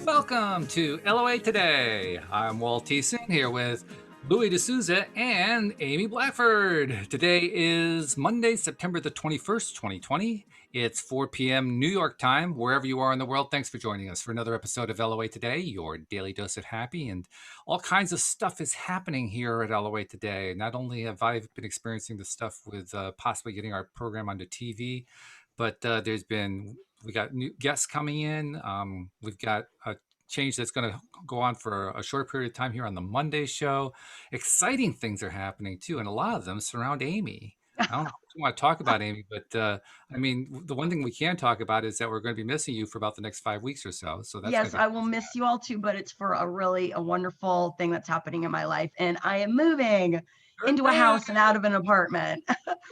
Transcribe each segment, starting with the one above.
Welcome to LOA Today. I'm Walt here with Louis D'Souza and Amy Blackford. Today is Monday, September the 21st, 2020. It's 4 p.m. New York time. Wherever you are in the world, thanks for joining us for another episode of LOA Today, your daily dose of happy. And all kinds of stuff is happening here at LOA Today. Not only have I been experiencing the stuff with possibly getting our program onto TV, but we got new guests coming in. We've got a change that's going to go on for a short period of time here on the Monday show. Exciting things are happening too, and a lot of them surround Amy. I don't know if you want to talk about Amy, but I mean, the one thing we can talk about is that we're going to be missing you for about the next 5 weeks or so. So that's Yes, going to I be will miss you all too, but it's for a wonderful thing that's happening in my life. And I am moving into a Hooray! house and out of an apartment.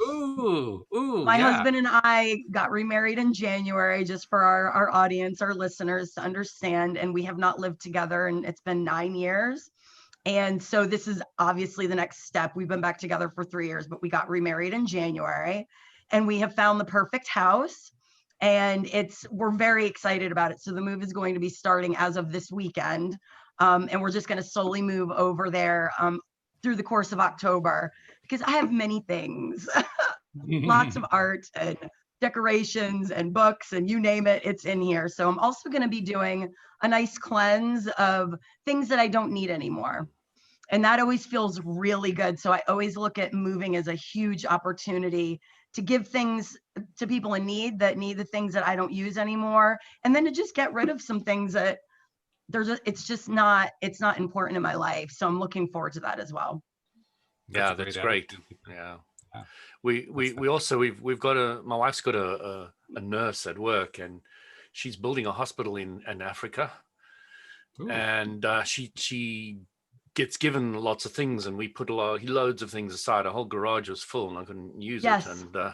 Ooh, My yeah. husband and I got remarried in January, just for our audience, our listeners to understand. And we have not lived together, and it's been 9 years. And so this is obviously the next step. We've been back together for 3 years, but we got remarried in January, and we have found the perfect house. And we're very excited about it. So the move is going to be starting as of this weekend. And we're just going to slowly move over there through the course of October, because I have many things, lots of art and decorations and books and you name it, it's in here. So I'm also going to be doing a nice cleanse of things that I don't need anymore. And that always feels really good. So I always look at moving as a huge opportunity to give things to people in need that need the things that I don't use anymore. And then to just get rid of some things that it's not important in my life. So I'm looking forward to that as well. Yeah, that's great. Yeah. We've got my wife's got a nurse at work, and she's building a hospital in Africa. Ooh. And she gets given lots of things, and we put loads of things aside. Our whole garage was full and I couldn't use it. And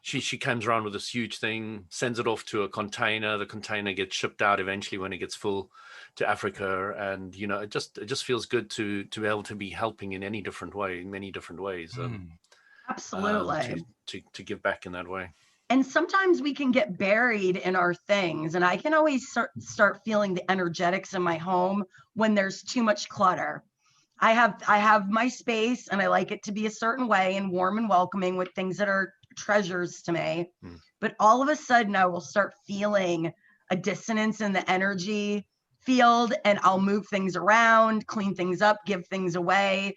she comes around with this huge thing, sends it off to a container. The container gets shipped out eventually when it gets full to Africa. And it just feels good to be able to be helping in many different ways. Absolutely. To give back in that way. And sometimes we can get buried in our things, and I can always start feeling the energetics in my home when there's too much clutter. I have my space, and I like it to be a certain way and warm and welcoming with things that are treasures to me. But all of a sudden I will start feeling a dissonance in the energy field, and I'll move things around, clean things up, give things away,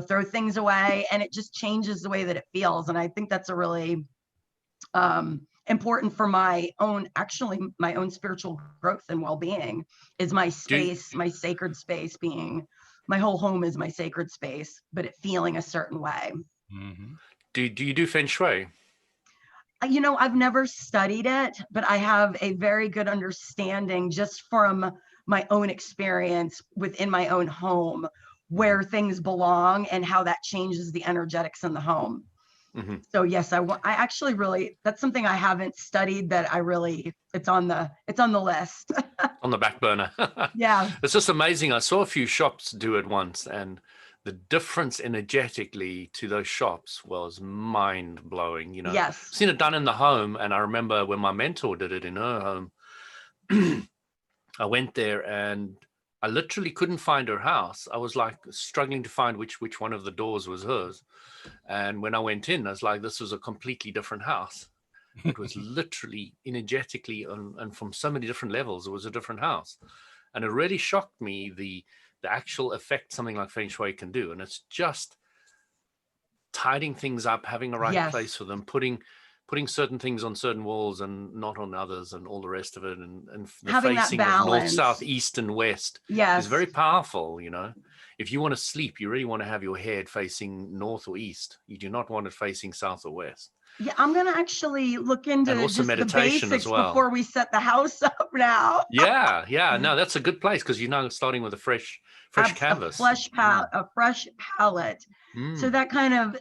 throw things away, and it just changes the way that it feels. And I think that's a really important for my own spiritual growth and well-being, is my space, my sacred space, being my whole home is my sacred space, but it feeling a certain way. Mm-hmm. Do you do Feng Shui? I've never studied it, but I have a very good understanding just from my own experience within my own home, where things belong and how that changes the energetics in the home. Mm-hmm. So yes, I actually really, that's something I haven't studied, that it's on the list. On the back burner. Yeah. It's just amazing. I saw a few shops do it once, and the difference energetically to those shops was mind blowing. Yes. I've seen it done in the home. And I remember when my mentor did it in her home, I went there and I literally couldn't find her house. I was like struggling to find which one of the doors was hers. And when I went in, I was like, this was a completely different house. It was literally energetically and from so many different levels, it was a different house. And it really shocked me the actual effect something like Feng Shui can do. And it's just tidying things up, having a right place for them, putting certain things on certain walls and not on others, and all the rest of it, and the having facing of north, south, east, and west is very powerful. If you want to sleep, you really want to have your head facing north or east. You do not want it facing south or west. Yeah, I'm going to actually look into and also just meditation the basics as well before we set the house up now. Yeah. No, that's a good place, because starting with a fresh canvas. A fresh palette. So that kind of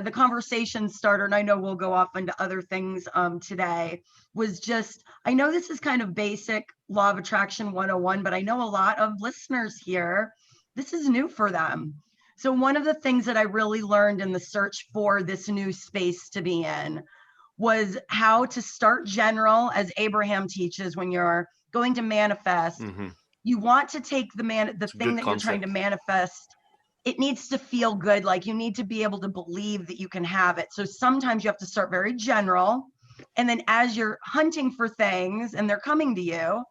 the conversation starter, and I know we'll go off into other things today, was just, I know this is kind of basic law of attraction 101, but I know a lot of listeners here, this is new for them. So one of the things that I really learned in the search for this new space to be in was how to start general, as Abraham teaches. When you're going to manifest, you want to take the thing that you're trying to manifest. It needs to feel good. Like, you need to be able to believe that you can have it. So sometimes you have to start very general. And then as you're hunting for things and they're coming to you,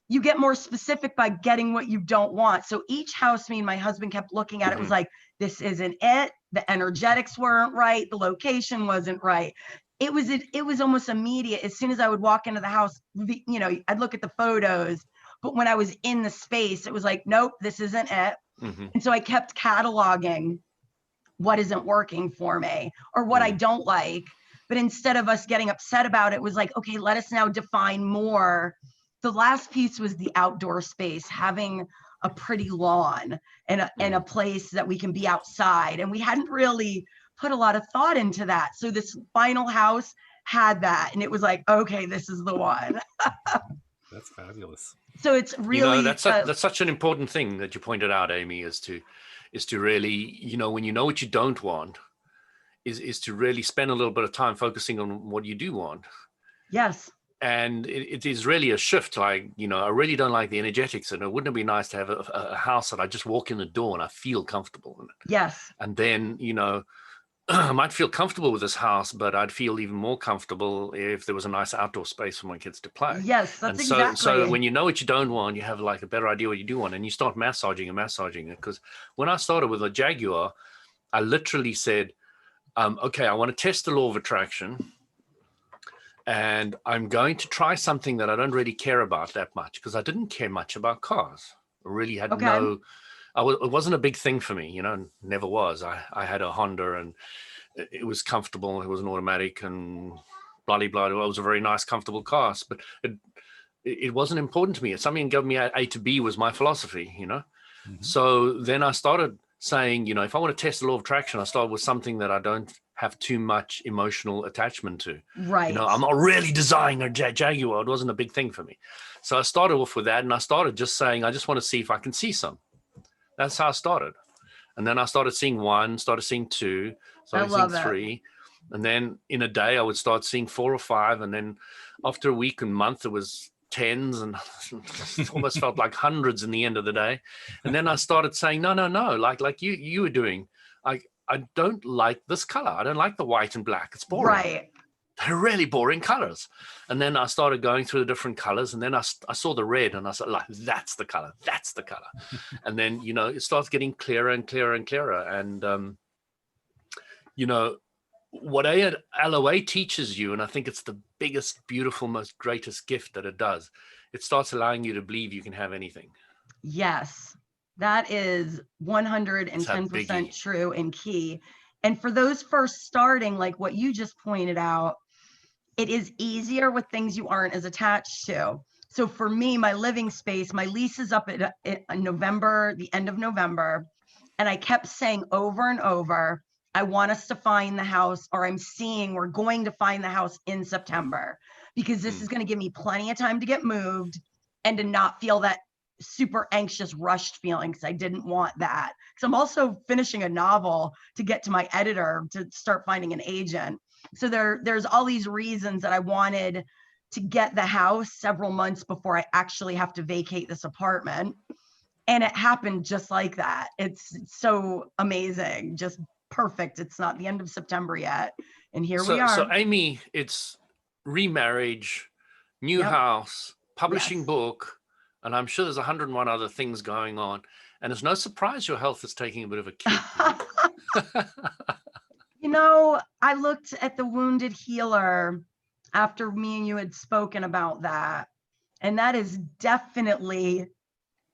you get more specific by getting what you don't want. So each house, me and my husband kept looking at it, was like, this isn't it. The energetics weren't right. The location wasn't right. It was almost immediate. As soon as I would walk into the house, you know, I'd look at the photos, but when I was in the space, it was like, nope, this isn't it. And so I kept cataloging what isn't working for me or what I don't like. But instead of us getting upset about it, was like, okay, let us now define more. The last piece was the outdoor space, having a pretty lawn and a place that we can be outside. And we hadn't really put a lot of thought into that. So this final house had that, and it was like, okay, this is the one. That's fabulous. So it's really, you know, that's such an important thing that you pointed out, Amy, is to really, you know, when you know what you don't want, is to really spend a little bit of time focusing on what you do want. Yes. And it is really a shift. Like, you know, I really don't like the energetics, and it wouldn't it be nice to have a house that I just walk in the door and I feel comfortable in it. Yes. And then, you know, I might feel comfortable with this house, but I'd feel even more comfortable if there was a nice outdoor space for my kids to play. Yes, that's exactly. So when you know what you don't want, you have like a better idea what you do want, and you start massaging it. Because when I started with a Jaguar, I literally said, okay, I want to test the law of attraction, and I'm going to try something that I don't really care about that much, because I didn't care much about cars. I really had it wasn't a big thing for me, you know, never was. I had a Honda, and it was comfortable. It was an automatic, and blah, blah, blah. It was a very nice, comfortable car, but it wasn't important to me. It's something that got me A to B was my philosophy, you know? So then I started saying, you know, if I want to test the law of attraction, I start with something that I don't have too much emotional attachment to. Right. You know, I'm not really desiring a Jaguar. It wasn't a big thing for me. So I started off with that, and I started just saying, I just want to see if I can see some. That's how I started. And then I started seeing one, started seeing two, started seeing three. And then in a day, I would start seeing 4 or 5. And then after a week and month, it was tens, and it almost felt like hundreds in the end of the day. And then I started saying, no, like you were doing. I don't like this color. I don't like the white and black. It's boring. Right. They're really boring colors. And then I started going through the different colors, and then I saw the red, and I said, like, that's the color. And then, you know, it starts getting clearer and clearer and clearer. And, you know, what LOA teaches you, and I think it's the biggest, beautiful, most greatest gift that it does, it starts allowing you to believe you can have anything. Yes, that is 110% true and key. And for those first starting, like what you just pointed out, it is easier with things you aren't as attached to. So for me, my living space, my lease is up at November, the end of November. And I kept saying over and over, I want us to find the house, or we're going to find the house in September, because this is going to give me plenty of time to get moved and to not feel that super anxious, rushed feeling, because I didn't want that. Because I'm also finishing a novel to get to my editor to start finding an agent. So there's all these reasons that I wanted to get the house several months before I actually have to vacate this apartment. And it happened just like that. It's so amazing, just perfect. It's not the end of September yet. And here we are. So Amy, it's remarriage, new house, publishing book, and I'm sure there's 101 other things going on. And it's no surprise your health is taking a bit of a kick. You know, I looked at the Wounded Healer after me and you had spoken about that. And that is definitely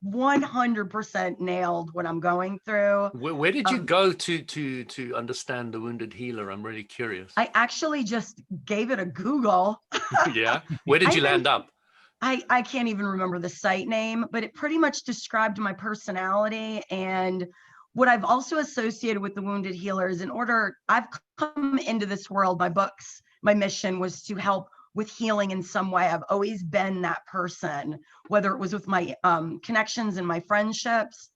100% nailed what I'm going through. Where did you go to understand the Wounded Healer? I'm really curious. I actually just gave it a Google. Yeah. Where did you land up? I can't even remember the site name, but it pretty much described my personality. And what I've also associated with the Wounded Healers, I've come into this world, my books, my mission was to help with healing in some way. I've always been that person, whether it was with my connections and my friendships.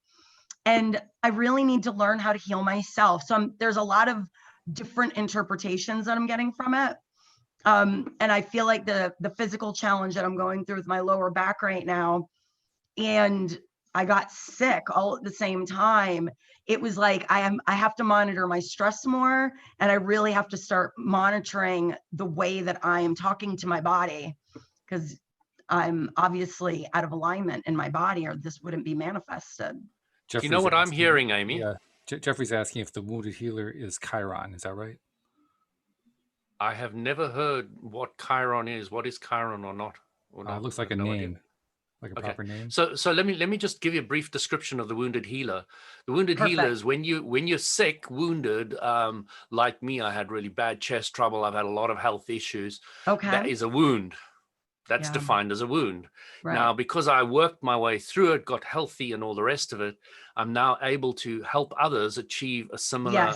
And I really need to learn how to heal myself. So there's a lot of different interpretations that I'm getting from it. And I feel like the physical challenge that I'm going through with my lower back right now, and I got sick all at the same time. It was like I have to monitor my stress more, and I really have to start monitoring the way that I am talking to my body, because I'm obviously out of alignment in my body, or this wouldn't be manifested. Do you know what I'm hearing, Amy? Yeah, Jeffrey's asking if the wounded healer is Chiron. Is that right? I have never heard what Chiron is. What is Chiron or not? It looks like a name, like a proper name. So let me just give you a brief description of the wounded healer. The wounded healer is when you're sick, wounded, like me. I had really bad chest trouble. I've had a lot of health issues. Okay. That is a wound. That's defined as a wound. Right. Now, because I worked my way through it, got healthy and all the rest of it, I'm now able to help others achieve a similar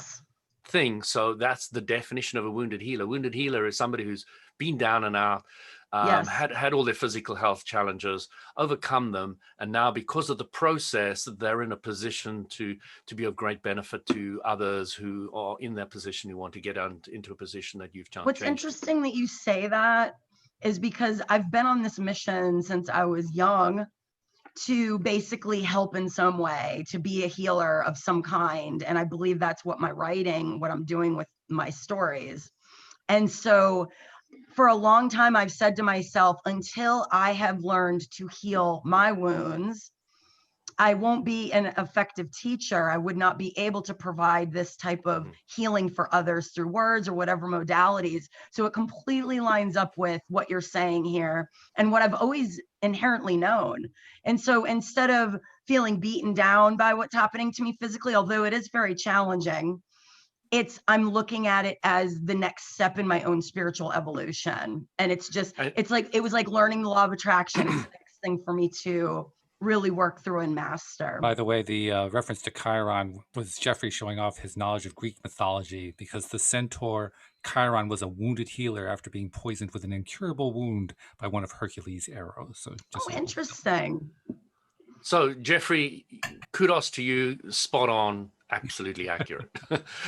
thing. So that's the definition of a wounded healer. Wounded healer is somebody who's been down and out, had all their physical health challenges, overcome them, and now because of the process, they're in a position to be of great benefit to others who are in that position, who want to get into a position that you've changed. What's interesting that you say that is because I've been on this mission since I was young to basically help in some way, to be a healer of some kind. And I believe that's what my writing, what I'm doing with my stories. And so for a long time, I've said to myself, until I have learned to heal my wounds, I won't be an effective teacher. I would not be able to provide this type of healing for others through words or whatever modalities. So it completely lines up with what you're saying here and what I've always inherently known. And so instead of feeling beaten down by what's happening to me physically, although it is very challenging, I'm looking at it as the next step in my own spiritual evolution. And it was like learning the law of attraction. It's the next thing for me to really work through and master. By the way, the reference to Chiron was Jeffrey showing off his knowledge of Greek mythology, because the centaur Chiron was a wounded healer after being poisoned with an incurable wound by one of Hercules' arrows. So interesting. So Jeffrey, kudos to you, spot on, absolutely accurate.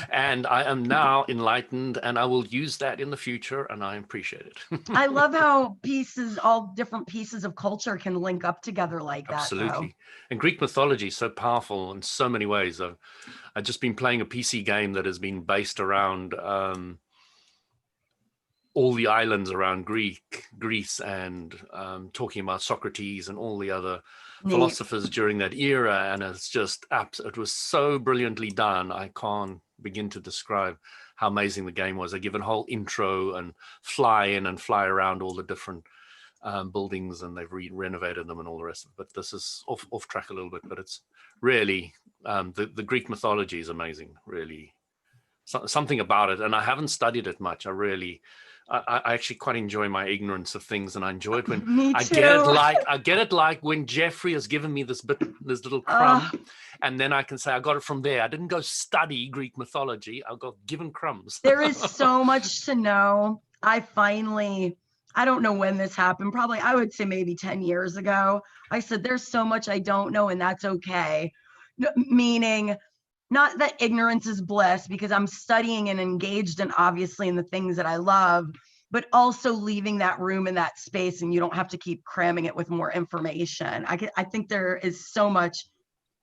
And I am now enlightened, and I will use that in the future, and I appreciate it. I love how all different pieces of culture can link up together like that. Absolutely. And Greek mythology is so powerful in so many ways. I've just been playing a PC game that has been based around all the islands around Greece, and talking about Socrates and all the other philosophers during that era. And it's just, it was so brilliantly done. I can't begin to describe how amazing the game was. They give a whole intro and fly in and fly around all the different buildings, and they've renovated them and all the rest of it. But this is off track a little bit, but it's really, the Greek mythology is amazing, really. Something about it. And I haven't studied it much. I actually quite enjoy my ignorance of things, and I enjoy it when I get it like when Jeffrey has given me this little crumb, and then I can say I got it from there. I didn't go study Greek mythology. I got given crumbs. There is so much to know. I don't know when this happened. Probably, I would say maybe 10 years ago. I said, there's so much I don't know, and that's okay. Meaning, not that ignorance is bliss, because I'm studying and engaged and obviously in the things that I love, but also leaving that room and that space, and you don't have to keep cramming it with more information. I think there is so much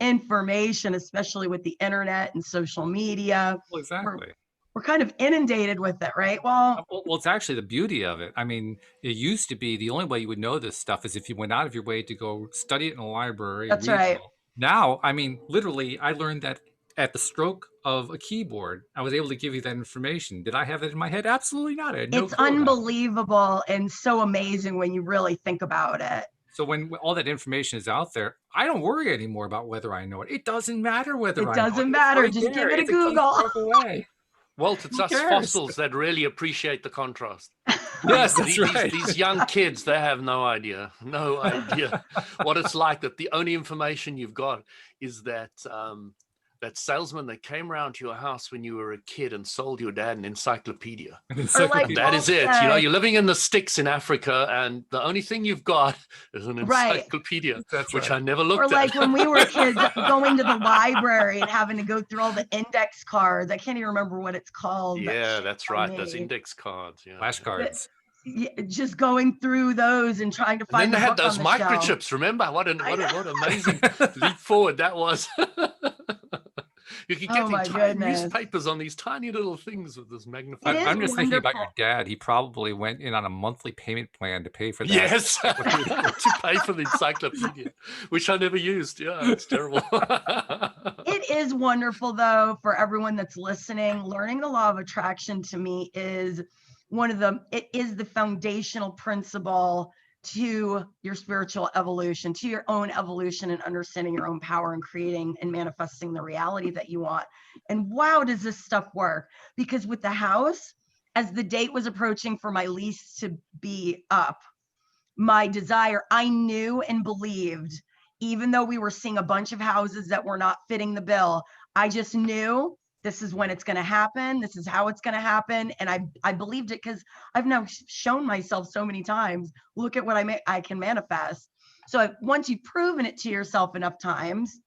information, especially with the internet and social media. Well, exactly. We're kind of inundated with it, right? Well, it's actually the beauty of it. I mean, it used to be the only way you would know this stuff is if you went out of your way to go study it in a library. That's right. Now, I mean, literally, I learned that at the stroke of a keyboard, I was able to give you that information. Did I have it in my head? Absolutely not. It's unbelievable and so amazing when you really think about it. So when all that information is out there, I don't worry anymore about whether I know it. It doesn't matter whether I know it. It doesn't matter. Just give it a Google. Walt, it's us fossils that really appreciate the contrast. Yes, that's right. These young kids, they have no idea what it's like. That the only information you've got is that that salesman that came around to your house when you were a kid and sold your dad an encyclopedia. An Or like encyclopedia. That Walt is it. You know, said, you're living in the sticks in Africa, and the only thing you've got is an right. encyclopedia, That's which right. I never Or looked like at. when we were kids going to the library and having to go through all the index cards. I can't even remember what it's called. That Yeah, shit that's by right. Those me. index cards. Yeah. Flashcards. Yeah, just going through those and trying to And then find they the had book those on the shelf. microchips. Remember what I know. what amazing leap forward that was. You could get Oh the my entire goodness. newspapers on these tiny little things with this It magnifying. is I'm just thinking about your wonderful. dad. He probably went in on a monthly payment plan to pay for that. Yes, encyclopedia. to pay for the encyclopedia, which I never used. Yeah, it's terrible. It is wonderful though for everyone that's listening. Learning the law of attraction to me is it is the foundational principle to your spiritual evolution, to your own evolution and understanding your own power and creating and manifesting the reality that you want. And wow, does this stuff work? Because with the house, as the date was approaching for my lease to be up, my desire, I knew and believed, even though we were seeing a bunch of houses that were not fitting the bill, I just knew this is when it's going to happen. This is how it's going to happen. And I believed it because I've now shown myself so many times, look at what I can manifest. So once you've proven it to yourself enough times,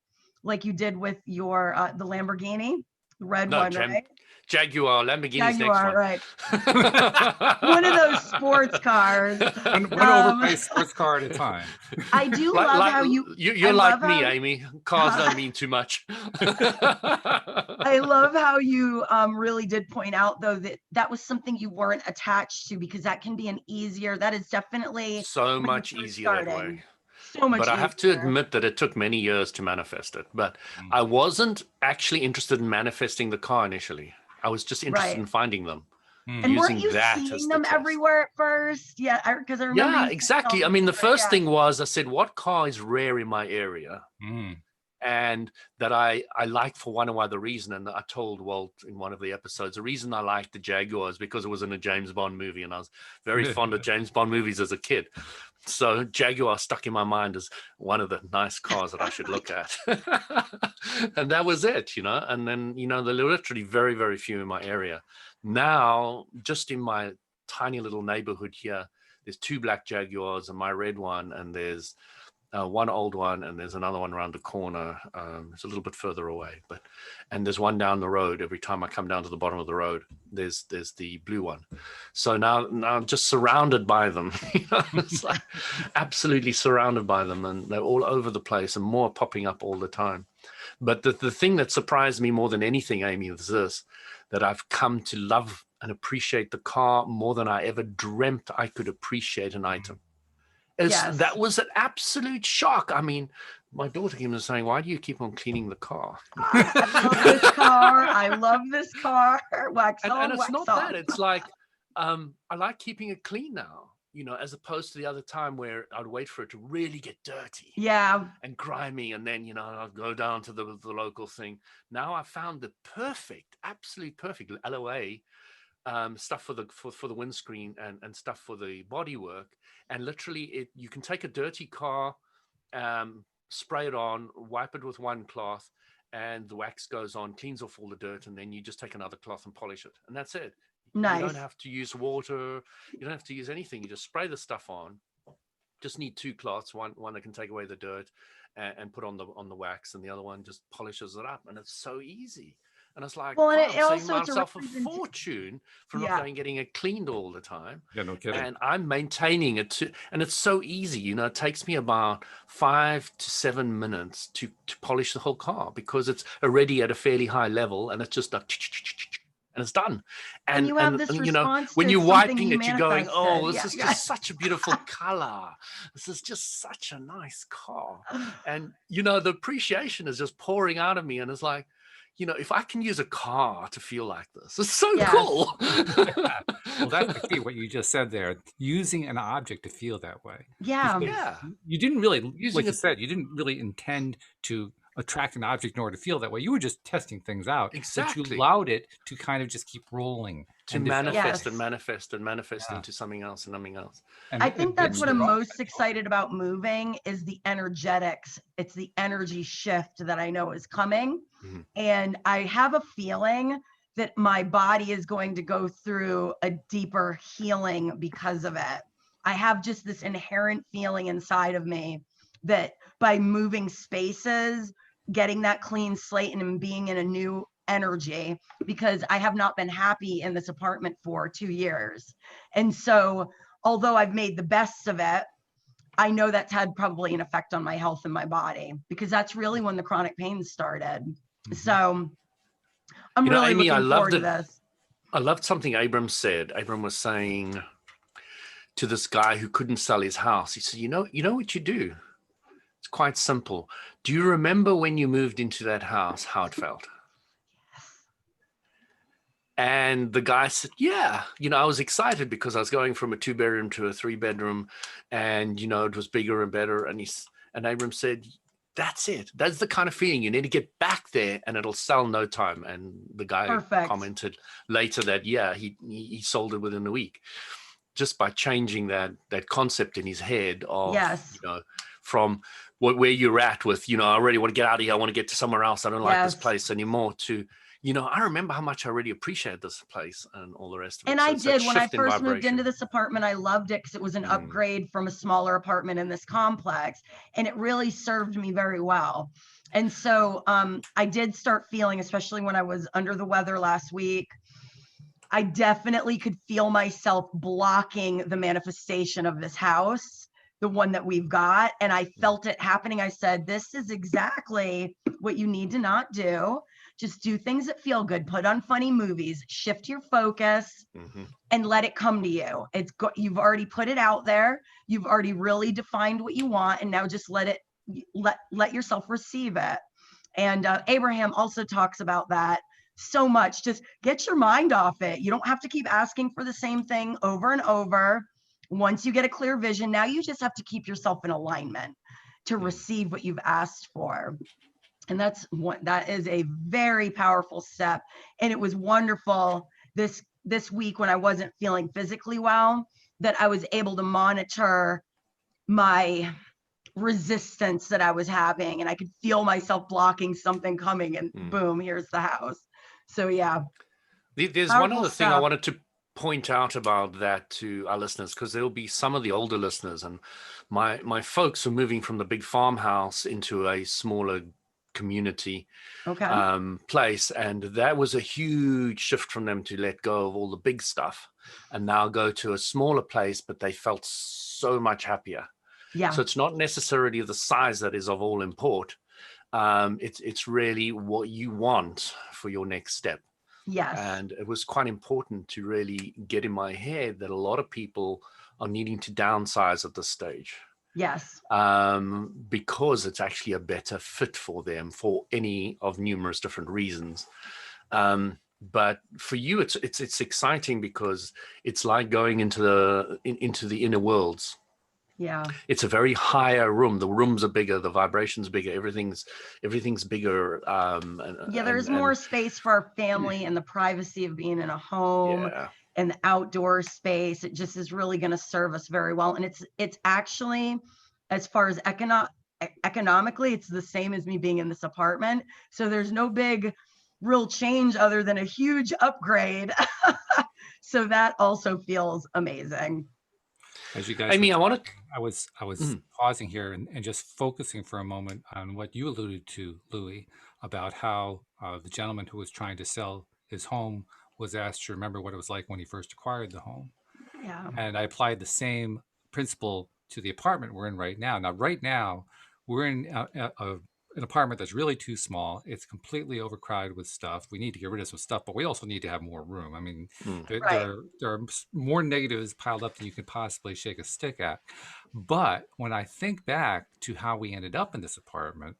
like you did with your, the Lamborghini, the red one, right? Jaguar, Lamborghini's Jaguar, right. next one. One of those sports cars. One overpriced sports car at a time. I do love how you're like me, Amy. Cars don't mean too much. I love how you really did point out though that was something you weren't attached to, because that can be that is definitely so much easier that way. So much But I easier. have to admit that it took many years to manifest it. But I wasn't actually interested in manifesting the car initially. I was just interested in finding them. And weren't you seeing them everywhere at first? Yeah, because I remember. Yeah, exactly. I mean, the first thing was I said, what car is rare in my area? And that I like for one or other reason. And I told Walt in one of the episodes, the reason I liked the Jaguar is because it was in a James Bond movie. And I was very fond of James Bond movies as a kid. So Jaguar stuck in my mind as one of the nice cars that I should look at. And that was it, you know. And then, you know, there are literally very, very few in my area. Now, just in my tiny little neighborhood here, there's 2 black Jaguars and my red one, and there's one old one, and there's another one around the corner. It's a little bit further away, and there's one down the road. Every time I come down to the bottom of the road, there's the blue one. So now I'm just surrounded by them. You know, it's like absolutely surrounded by them, and they're all over the place, and more popping up all the time. But the thing that surprised me more than anything, Amy, is this: that I've come to love and appreciate the car more than I ever dreamt I could appreciate an item. That was an absolute shock. I mean, my daughter came and saying, "Why do you keep on cleaning the car?" I love this car. I love this car. Wax on, and it's wax not off. that. It's like I like keeping it clean now, you know, as opposed to the other time where I'd wait for it to really get dirty, and grimy, and then, you know, I'd go down to the local thing. Now I found the absolute perfect LOA stuff for the windscreen and stuff for the bodywork. And literally you can take a dirty car, spray it on, wipe it with one cloth, and the wax goes on, cleans off all the dirt, and then you just take another cloth and polish it, and that's it. Nice. You don't have to use water, you don't have to use anything. You just spray the stuff on. Just need 2 cloths, one that can take away the dirt and put on the wax, and the other one just polishes it up, and it's so easy. And it's like, well, I'm saving myself a fortune for not going getting it cleaned all the time. Yeah, no kidding. And I'm maintaining it too. And it's so easy. You know, it takes me about 5 to 7 minutes to polish the whole car, because it's already at a fairly high level, and it's just like, and it's done. And you have this you know, when you're wiping it, you're going, oh, this is just such a beautiful color. This is just such a nice car. And, you know, the appreciation is just pouring out of me. And it's like, you know, if I can use a car to feel like this, it's so cool. Well, that's the key, what you just said there, using an object to feel that way. Yeah. You didn't really, like you said, you didn't really intend to attract an object in order to feel that way. You were just testing things out. Exactly. But you allowed it to kind of just keep rolling. to And manifest and Yes. manifest and manifest Yeah. into something else and something else. and I think it that's didn't what I'm drop. most excited about moving is the energetics. It's the energy shift that I know is coming. Mhm. And I have a feeling that my body is going to go through a deeper healing because of it. I have just this inherent feeling inside of me that by moving spaces, getting that clean slate and being in a new energy, because I have not been happy in this apartment for 2 years. And so, although I've made the best of it, I know that's had probably an effect on my health and my body because that's really when the chronic pain started. Mhm. So I'm You know, really Amy, I looking forward loved to it. this. I loved something Abram said. Abram was saying to this guy who couldn't sell his house, he said, you know what you do? It's quite simple. Do you remember when you moved into that house, how it felt? And the guy said, yeah, I was excited because I was going from a 2-bedroom to a 3-bedroom, and, it was bigger and better. And Abram said, that's it. That's the kind of feeling you need to get back there, and it'll sell no time. And the guy Perfect. commented later that, yeah, he sold it within a week, just by changing that concept in his head of, Yes. from where you're at with, I already want to get out of here. I want to get to somewhere else. I don't like this Yes. place anymore, to, I remember how much I really appreciate this place and all the rest of it. And So I it's that did when I shift in first moved into vibration. this apartment. I loved it because it was an upgrade from a smaller apartment in this complex, and it really served me very well. And so I did start feeling, especially when I was under the weather last week, I definitely could feel myself blocking the manifestation of this house, the one that we've got. And I felt it happening. I said, this is exactly what you need to not do. Just do things that feel good, put on funny movies, shift your focus, and let it come to you. You've already put it out there. You've already really defined what you want. And now just let yourself receive it. And Abraham also talks about that so much. Just get your mind off it. You don't have to keep asking for the same thing over and over. Once you get a clear vision, now you just have to keep yourself in alignment to receive what you've asked for. And that is a very powerful step. And it was wonderful this week when I wasn't feeling physically well, that I was able to monitor my resistance that I was having, and I could feel myself blocking something coming, and boom, here's the house. So yeah. There's one other thing I wanted to point out about that to our listeners, because there'll be some of the older listeners, and my folks are moving from the big farmhouse into a smaller community place, and that was a huge shift from them to let go of all the big stuff and now go to a smaller place, but they felt so much happier. Yeah. So it's not necessarily the size that is of all import. It's really what you want for your next step. Yes. And it was quite important to really get in my head that a lot of people are needing to downsize at this stage. Yes. Because it's actually a better fit for them for any of numerous different reasons. But for you, it's exciting because it's like going into the inner worlds. Yeah. It's a very higher room. The rooms are bigger, the vibrations bigger, everything's bigger. There's more space for our family and the privacy of being in a home and the outdoor space. It just is really going to serve us very well. And it's actually, as far as economically, it's the same as me being in this apartment. So there's no big real change other than a huge upgrade. So that also feels amazing. As you guys, I was pausing here and just focusing for a moment on what you alluded to, Louis, about how the gentleman who was trying to sell his home was asked to remember what it was like when he first acquired the home. Yeah. And I applied the same principle to the apartment we're in right now. Now, right now, we're in an apartment that's really too small. It's completely overcrowded with stuff. We need to get rid of some stuff, but we also need to have more room. I mean, there are more negatives piled up than you could possibly shake a stick at. But when I think back to how we ended up in this apartment,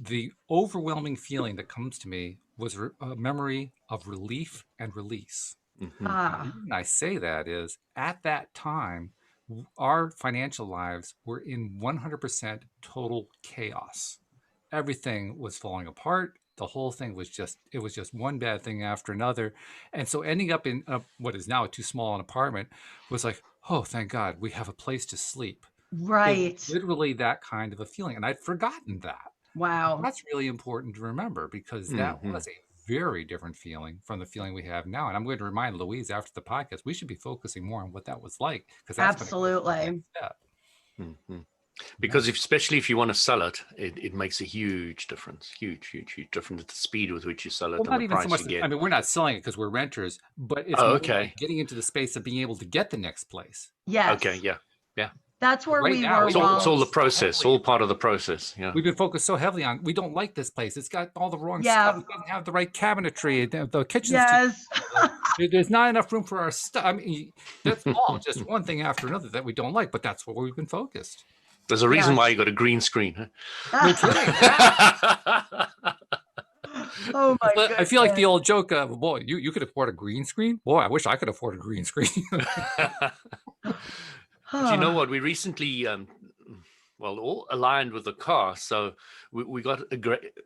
the overwhelming feeling that comes to me was a memory of relief and release. The reason I say that is at that time, our financial lives were in 100% total chaos. Everything was falling apart. the whole thing was just, it was just one bad thing after another. And so ending up in what is now a too small an apartment was like, oh, thank God we have a place to sleep. It was Right. literally that kind of a feeling. And I'd forgotten that. Wow. That's really important to remember, because that Hmm. was a very different feeling from the feeling we have now. And I'm going to remind Louise after the podcast, we should be focusing more on what that was like, because that's going to go to the next Absolutely. step. Hmm. Because especially if you want to sell it, it makes a huge difference, huge difference at the speed with which you sell it Well, and not the even so price much. you I get. mean, we're not selling it because we're renters, but it's Oh, more okay. like getting into the space of being able to get the next place. Okay. Yes. Yeah. Yeah. That's where Right we now, were, we've been It's all Walt. the focused so process, heavily. all part of the process. Yeah. We've been focused so heavily on, we don't like this place. It's got all the wrong stuff. Yeah. It doesn't have the right cabinetry. The kitchen's too Yes. small. There's not enough room for our stuff. I mean, that's all just one thing after another that we don't like, but that's where we've been focused. There's a reason why Yes. you got a green screen. No kidding. Huh? Oh my I feel like the goodness. old joke of, boy, you could afford a green screen? Boy, I wish I could afford a green screen. But you know what? We recently, well, all aligned with the car. So we got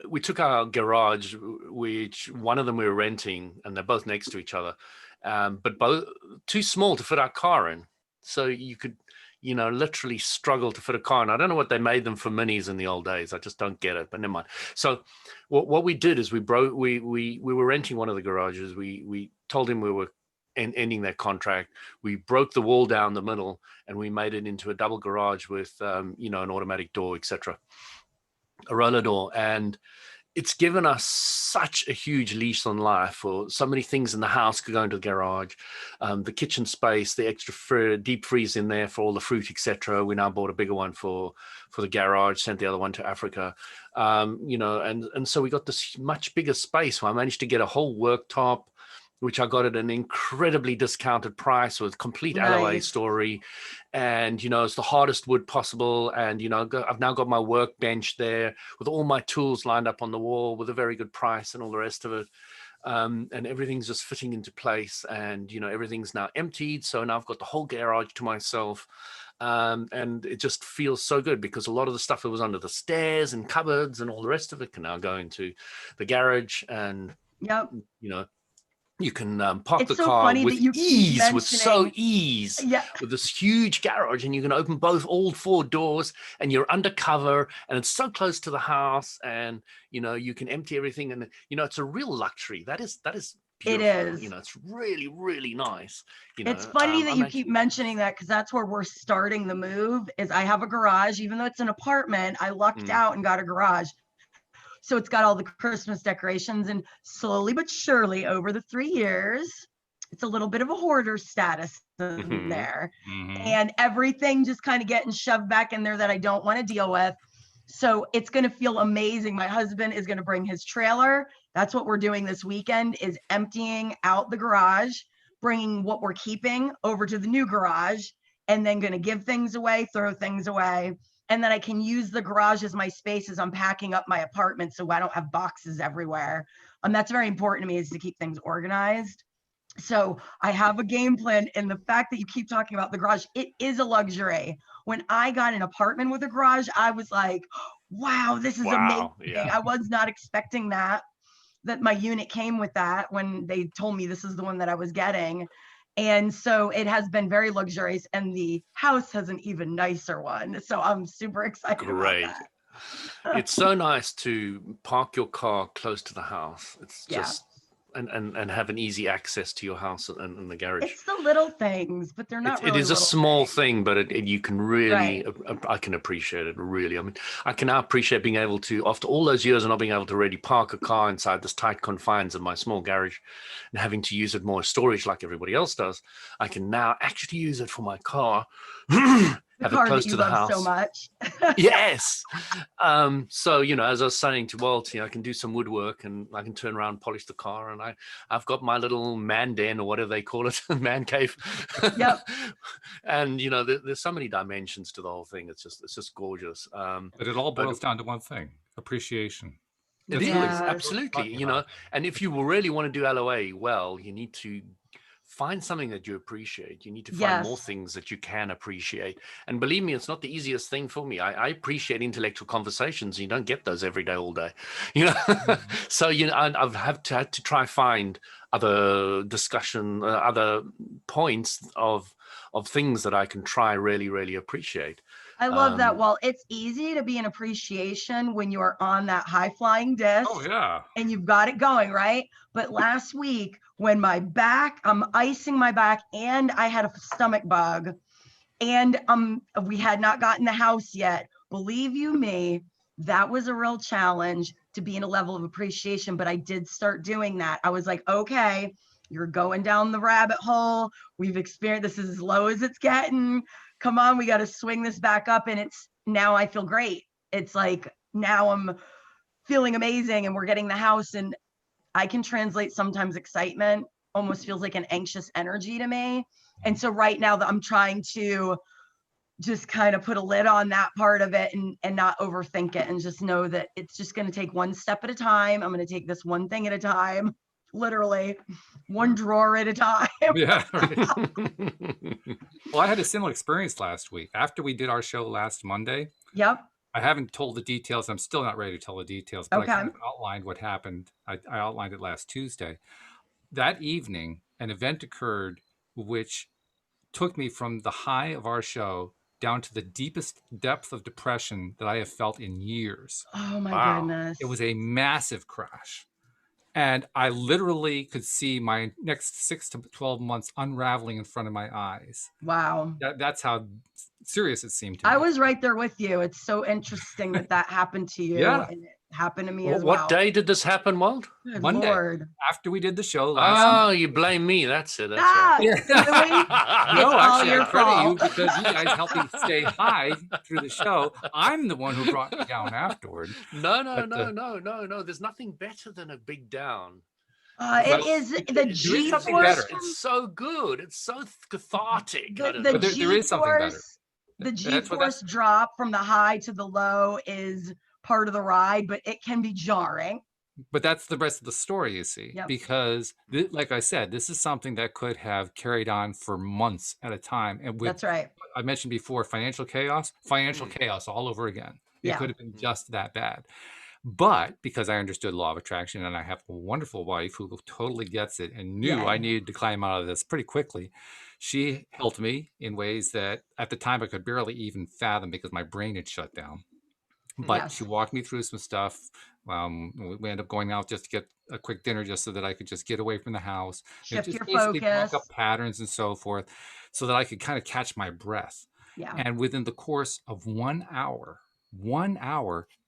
we took our garage, which one of them we were renting, and they're both next to each other, but both too small to fit our car in. So you could, literally struggle to fit a car in. I don't know what they made them for minis in the old days. I just don't get it. But never mind. So what we did is we were renting one of the garages. We told him we were ending that contract. We broke the wall down the middle and we made it into a double garage with an automatic door, etc., a roller door. And it's given us such a huge leash on life. For so many things in the house could go into the garage, the kitchen space, the extra deep freeze in there for all the fruit, etc. We now bought a bigger one for the garage, sent the other one to Africa, and so we got this much bigger space where I managed to get a whole worktop, which I got at an incredibly discounted price with complete LOA Nice. story. And, it's the hardest wood possible. And, I've now got my workbench there with all my tools lined up on the wall with a very good price and all the rest of it. And everything's just fitting into place. And, everything's now emptied. So now I've got the whole garage to myself. And it just feels so good because a lot of the stuff that was under the stairs and cupboards and all the rest of it can now go into the garage. And, Yep. you can park It's the so car funny with that you keep ease, with so mentioning. ease, Yeah. with this huge garage, and you can open all four doors, and you're undercover, and it's so close to the house, and you can empty everything, and it's a real luxury. That is It beautiful. is. It's really, really nice. It's funny that you keep mentioning that, because that's where we're starting the move. Is I have a garage, even though it's an apartment, I lucked out and got a garage. So it's got all the Christmas decorations, and slowly but surely over the 3 years, it's a little bit of a hoarder status in there. And everything just kind of getting shoved back in there that I don't want to deal with. So it's going to feel amazing. My husband is going to bring his trailer. That's what we're doing this weekend, is emptying out the garage, bringing what we're keeping over to the new garage, and then going to give things away, throw things away. And then I can use the garage as my space as I'm packing up my apartment, so I don't have boxes everywhere. That's very important to me, is to keep things organized. So I have a game plan, and the fact that you keep talking about the garage, it is a luxury. When I got an apartment with a garage, I was like, wow, this is amazing. Yeah. I was not expecting that my unit came with that when they told me this is the one that I was getting. And so it has been very luxurious, and the house has an even nicer one. So I'm super excited Great. about that. It's so nice to park your car close to the house. It's just and have an easy access to your house and the garage. It's the little things, but they're not really. It is a small thing, but you can really, Right. I can appreciate it, really. I mean, I can now appreciate being able to, after all those years of not being able to really park a car inside this tight confines of my small garage and having to use it more as storage like everybody else does, I can now actually use it for my car. The have car it close that you to the love house so much. Yes. So as I was saying to Walt, I can do some woodwork and I can turn around and polish the car, and I've got my little man den, or whatever they call it, man cave. Yep. And there's so many dimensions to the whole thing. It's just gorgeous. But it all boils down to one thing: appreciation. It is absolutely, and if you really want to do LOA well, you need to find something that you appreciate. You need to find more Yes. things that you can appreciate. And believe me, it's not the easiest thing for me. I appreciate intellectual conversations. You don't get those every day, all day, you know. So I've had to try find other discussion, other points of things that I can try really, really appreciate. I love that. Well, it's easy to be in appreciation when you're on that high flying disc. Oh yeah. And you've got it going, right? But last week when I'm icing my back and I had a stomach bug and we had not gotten the house yet. Believe you me, that was a real challenge to be in a level of appreciation, but I did start doing that. I was like, okay, you're going down the rabbit hole. We've experienced this is as low as it's getting. Come on, we got to swing this back up. And now I feel great. It's like now I'm feeling amazing and we're getting the house, and I can translate sometimes excitement almost feels like an anxious energy to me. And so right now that I'm trying to just kind of put a lid on that part of it and not overthink it and just know that it's just going to take one step at a time. I'm going to take this one thing at a time, literally one drawer at a time. Yeah. Well, I had a similar experience last week. After we did our show last Monday, Yep. I haven't told the details. I'm still not ready to tell the details, but Okay. I kind of outlined what happened. I outlined it last Tuesday. That evening, an event occurred which took me from the high of our show down to the deepest depth of depression that I have felt in years. Oh my Wow. goodness. It was a massive crash. And I literally could see my next 6 to 12 months unraveling in front of my eyes. Wow. That's how serious it seemed to me. I was right there with you. It's so interesting that happened to you. Yeah. And it happened to me as well. What day did this happen, Walt? Good Monday. Lord. After we did the show last Oh, you blame me. That's it. That's Ah, right. really? No, all actually, your I credit you fault. because you guys helped me stay high through the show. I'm the one who brought me down afterward. No. There's nothing better than a big down. It is the G-force. It's so good. It's so cathartic. But there is something better. The G-force drop from the high to the low is part of the ride, but it can be jarring. But that's the rest of the story, you see, Yep. because like I said, this is something that could have carried on for months at a time. And with, That's right. I mentioned before, financial chaos all over again. It could have been just that bad. But because I understood law of attraction and I have a wonderful wife who totally gets it and knew I needed to climb out of this pretty quickly, she helped me in ways that at the time I could barely even fathom because my brain had shut down. But she walked me through some stuff. We ended up going out just to get a quick dinner just so that I could just get away from the house. Shift just your basically focus. Block up patterns and so forth so that I could kind of catch my breath. Yeah. And within the course of 1 hour,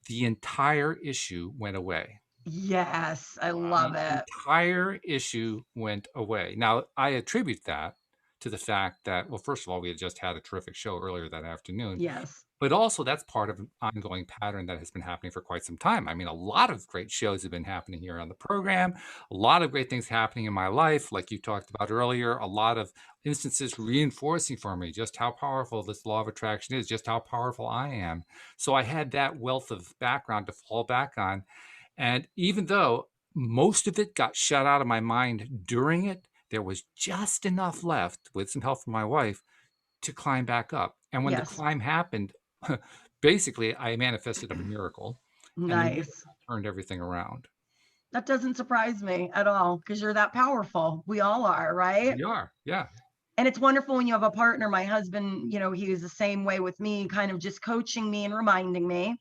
the entire issue went away. Yes, I love it. The entire issue went away. Now, I attribute that to the fact that, well, first of all, we had just had a terrific show earlier that afternoon. Yes. But also that's part of an ongoing pattern that has been happening for quite some time. I mean, a lot of great shows have been happening here on the program, a lot of great things happening in my life, like you talked about earlier, a lot of instances reinforcing for me just how powerful this law of attraction is, just how powerful I am. So I had that wealth of background to fall back on. And even though most of it got shut out of my mind during it, there was just enough left with some help from my wife to climb back up. And when the climb happened, basically I manifested a miracle. Nice. And turned everything around. That doesn't surprise me at all because you're that powerful. We all are, right? We are, yeah. And it's wonderful when you have a partner. My husband, he was the same way with me, kind of just coaching me and reminding me.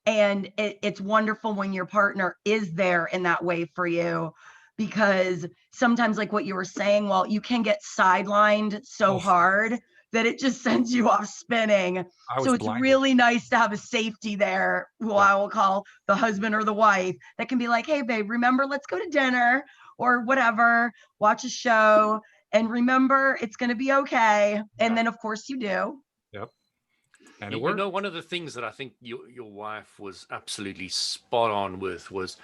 And it's wonderful when your partner is there in that way for you, because sometimes, like what you were saying, well, you can get sidelined so hard that it just sends you off spinning. So it's really nice to have a safety there, who I will call the husband or the wife, that can be like, hey, babe, remember, let's go to dinner or whatever, watch a show, and remember, it's going to be okay. And then, of course, you do. Yep. And you know, one of the things that I think your wife was absolutely spot on with was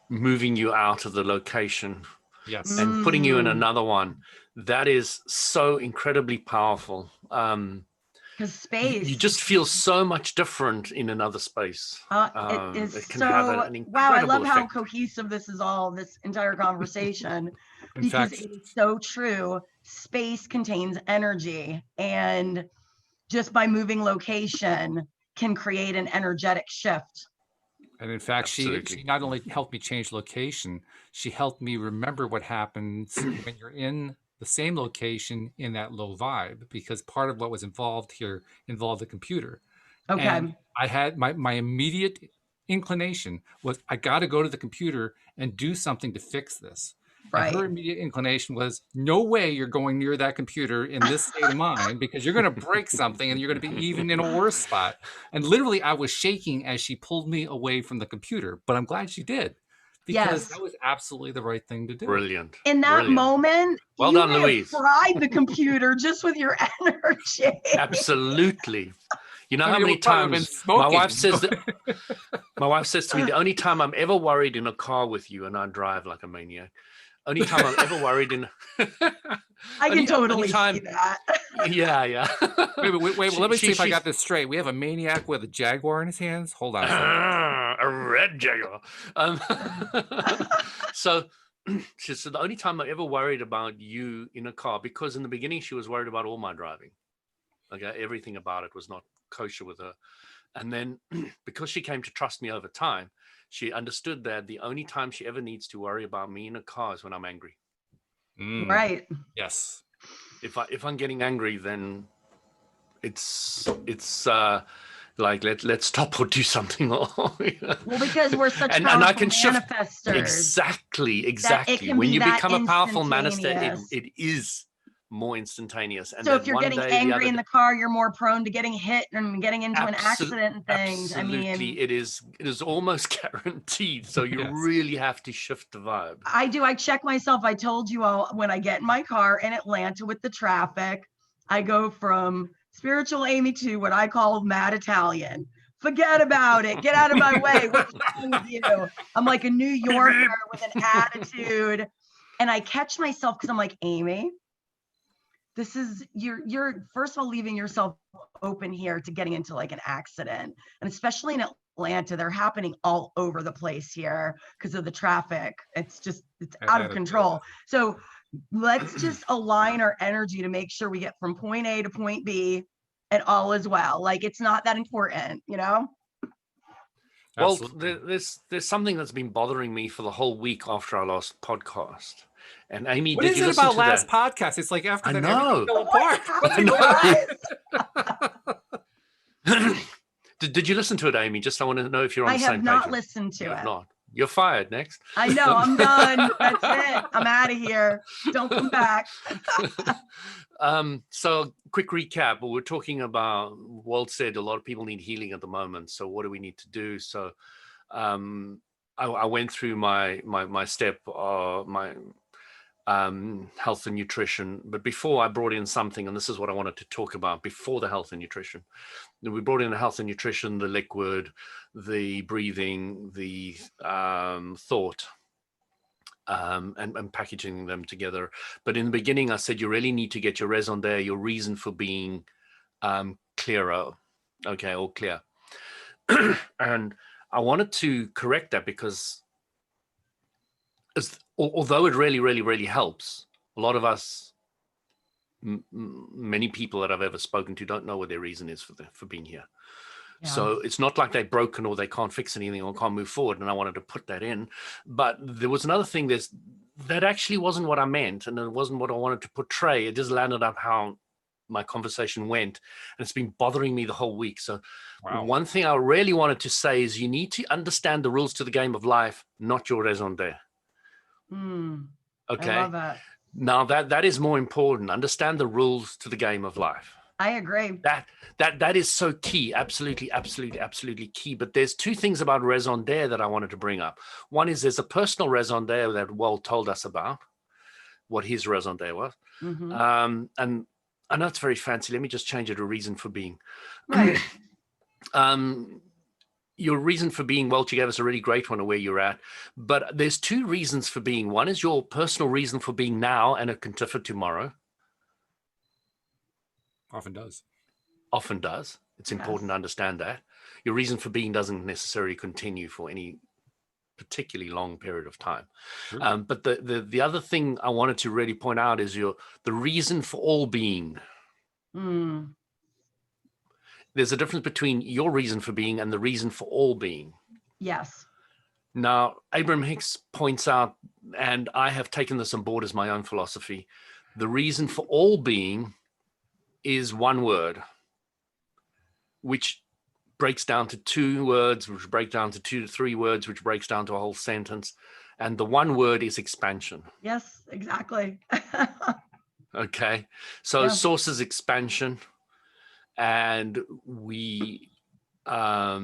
moving you out of the location. Yes. And putting you in another one. That is so incredibly powerful. Because space. You just feel so much different in another space. It is it can so, have an incredible wow, I love effect. how cohesive this is all, this entire conversation. In because fact, it is so true. Space contains energy, and just by moving location can create an energetic shift. and in fact, she Absolutely. not only helped me change location, she helped me remember what happens when you're in the same location in that low vibe, because part of what was involved here involved the computer. And Okay. I had my immediate inclination was I got to go to the computer and do something to fix this. And her Right. immediate inclination was, no way you're going near that computer in this state of mind, because you're going to break something and you're going to be even in a worse spot. And literally, I was shaking as she pulled me away from the computer. But I'm glad she did, because Yes. that was absolutely the right thing to do. Brilliant. In that Brilliant. moment, Well you done, may have Louise. fried the computer just with your energy. Absolutely. You know I how mean, it many would probably have been times my wife smoking. says that my wife says to me, the only time I'm ever worried in a car with you, and I drive like a maniac, only time I'm ever worried in I can totally see time, that. yeah. Wait, well, let me see if I she's got this straight. We have a maniac with a jaguar in his hands. Hold on a second. a red jaguar. So she said the only time I ever worried about you in a car, because in the beginning she was worried about all my driving. Okay, everything about it was not kosher with her. And then because she came to trust me over time, she understood that the only time she ever needs to worry about me in a car is when I'm angry. Right. Yes. If I'm getting angry, then it's like let's stop or do something. Well, because we're such and powerful I can shift manifestors. Exactly. That it can When be you that become a powerful manifester, instantaneous. it is more instantaneous. And So that if you're one getting day, angry in the car, you're more prone to getting hit and getting into an Absolutely, accident and things. I mean, absolutely, it is almost guaranteed. So you Yes. really have to shift the vibe. I do. I check myself. I told you all, when I get in my car in Atlanta with the traffic, I go from spiritual Amy to what I call mad Italian. Forget about it. Get out of my way. What's wrong with you? I'm like a New Yorker with an attitude. And I catch myself because I'm like, Amy, this is you're first of all leaving yourself open here to getting into like an accident. And especially in Atlanta, they're happening all over the place here because of the traffic. It's out of control. So let's just align our energy to make sure we get from point A to point B and all is well. Like, it's not that important, you know? Well, Absolutely. there's something that's been bothering me for the whole week after our last podcast. And Amy, What did is you it listen about to last that? podcast? It's like after I that, everything know. fell apart. What's I going on? know. Did you listen to it, Amy? Just I want to know if you're on I the have same page. not listened to You it. have not. You're fired. Next. I know. I'm done. That's it. I'm out of here. Don't come back. So quick recap. We're talking about, Walt said a lot of people need healing at the moment. So what do we need to do? So I went through my step, my health and nutrition. But before I brought in something, and this is what I wanted to talk about before the health and nutrition. We brought in the health and nutrition, the liquid, the breathing, the thought, and packaging them together. But in the beginning, I said you really need to get your raison d'etre, your reason for being clearer, okay, or clear. And I wanted to correct that because although it really helps, a lot of us, many people that I've ever spoken to don't know what their reason is for being here. Yeah. So it's not like they're broken or they can't fix anything or can't move forward. And I wanted to put that in. But there was another thing that actually wasn't what I meant. And it wasn't what I wanted to portray. It just landed up how my conversation went. And it's been bothering me the whole week. So One thing I really wanted to say is you need to understand the rules to the game of life, not your raison d'etre. Okay. I love that. Now that is more important. Understand the rules to the game of life. I agree. That is so key. Absolutely key. But there's two things about raison d'etre that I wanted to bring up. One is there's a personal raison d'etre that Walt told us about, what his raison d'etre was. And I know it's very fancy. Let me just change it to reason for being. Right. Your reason for being, Walt, you gave us a really great one of where you're at. But there's two reasons for being. One is your personal reason for being now, and it can differ tomorrow. Often does. It's important to understand that. Your reason for being doesn't necessarily continue for any particularly long period of time. Sure. But the other thing I wanted to really point out is the reason for all being. Mm, There's a difference between your reason for being and the reason for all being. yes. Now, Abraham Hicks points out, and I have taken this on board as my own philosophy, the reason for all being is one word, which breaks down to two words, which break down to 2 to 3 words, which breaks down to a whole sentence. And the one word is expansion. Yes, exactly. Okay. So Yeah. source is expansion. And we, I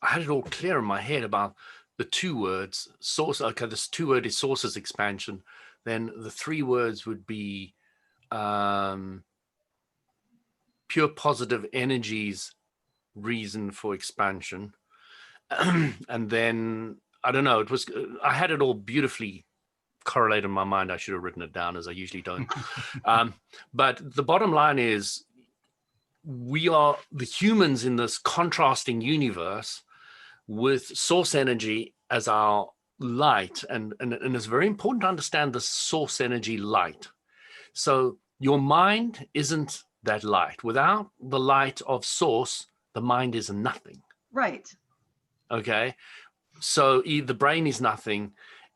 had it all clear in my head about the 2 words. Source, okay, this 2 word is source is expansion. Then the 3 words would be pure positive energies, reason for expansion. And then I don't know, I had it all beautifully correlated in my mind. I should have written it down, as I usually don't. But the bottom line is, we are the humans in this contrasting universe with source energy as our light. And it's very important to understand the source energy light. So your mind isn't that light. Without the light of source, the mind is nothing. Right. Okay. So the brain is nothing.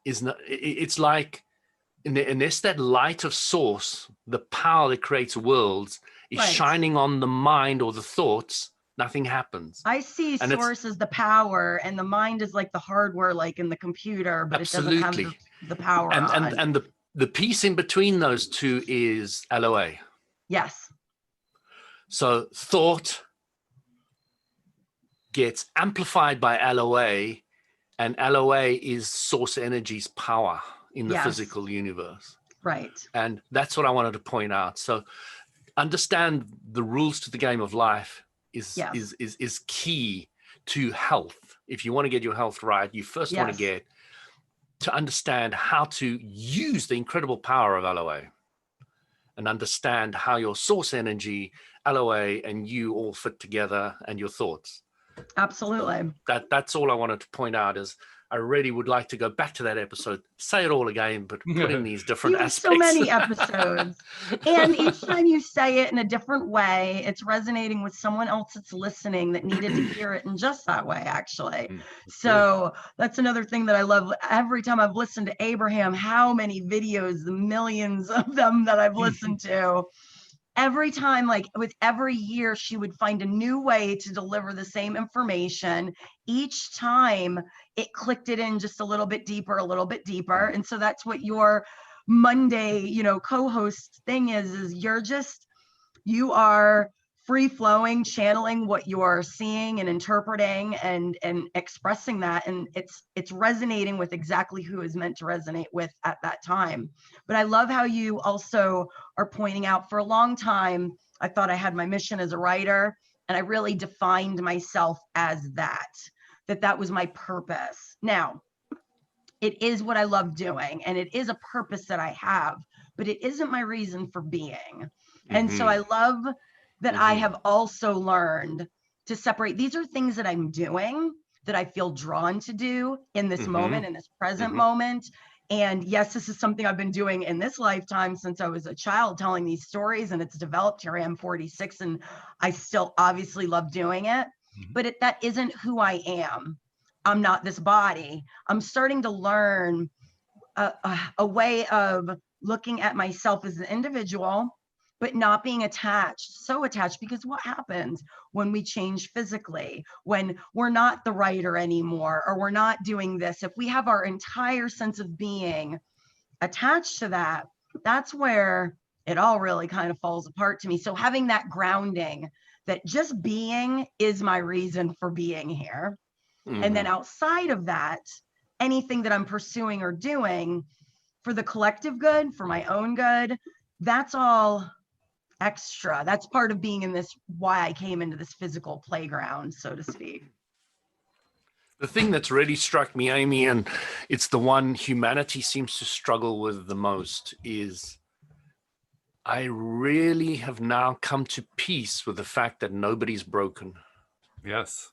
It's like, unless that light of source, the power that creates worlds, is Right. shining on the mind or the thoughts, nothing happens. I see And source as the power, and the mind is like the hardware, like in the computer, but it doesn't have absolutely. the power And on. the piece in between those two is LOA. Yes. So thought gets amplified by LOA, and LOA is source energy's power in the Yes. physical universe. Right. And that's what I wanted to point out. So understand the rules to the game of life Yes. is key to health. If you want to get your health right, you first want to Yes. get to understand how to use the incredible power of LOA, and understand how your source energy, LOA, and you all fit together, and your thoughts. Absolutely. That's all I wanted to point out. Is I really would like to go back to that episode, say it all again, but put in these different You have aspects. so many episodes. And each time you say it in a different way, it's resonating with someone else that's listening that needed to hear it in just that way, actually. So that's another thing that I love. Every time I've listened to Abraham, how many videos, the millions of them that I've listened to, every time, like with every year, she would find a new way to deliver the same information. Each time it clicked it in just a little bit deeper, a little bit deeper. And so that's what your Monday, co-host thing is you are free flowing, channeling what you're seeing and interpreting and expressing that. And it's resonating with exactly who is meant to resonate with at that time. But I love how you also are pointing out, for a long time, I thought I had my mission as a writer, and I really defined myself as that was my purpose. Now, it is what I love doing, and it is a purpose that I have, but it isn't my reason for being. And so I love that I have also learned to separate. These are things that I'm doing that I feel drawn to do in this moment, in this present moment. And yes, this is something I've been doing in this lifetime since I was a child, telling these stories, and it's developed. Here I am 46, and I still obviously love doing it, but that isn't who I am. I'm not this body. I'm starting to learn a way of looking at myself as an individual, but not being so attached, because what happens when we change physically, when we're not the writer anymore, or we're not doing this, if we have our entire sense of being attached to that, that's where it all really kind of falls apart to me. So having that grounding, that just being is my reason for being here. And then outside of that, anything that I'm pursuing or doing for the collective good, for my own good, that's all extra. That's part of being in this, why I came into this physical playground, so to speak. The thing that's really struck me, Amy, and it's the one humanity seems to struggle with the most, is I really have now come to peace with the fact that nobody's broken. Yes.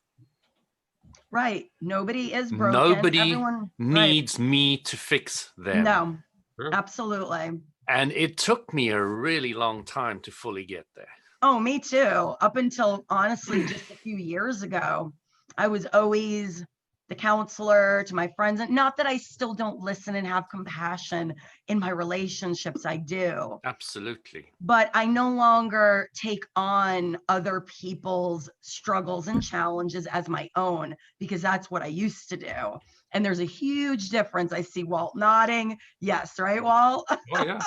Right. Nobody is broken. Nobody Everyone, right. needs me to fix them. No, Sure. absolutely. And it took me a really long time to fully get there. Oh, me too. Up until honestly just a few years ago, I was always the counselor to my friends. And not that I still don't listen and have compassion in my relationships, I do. Absolutely. But I no longer take on other people's struggles and challenges as my own, because that's what I used to do. And there's a huge difference. I see Walt nodding. Yes, right, Walt? Oh yeah,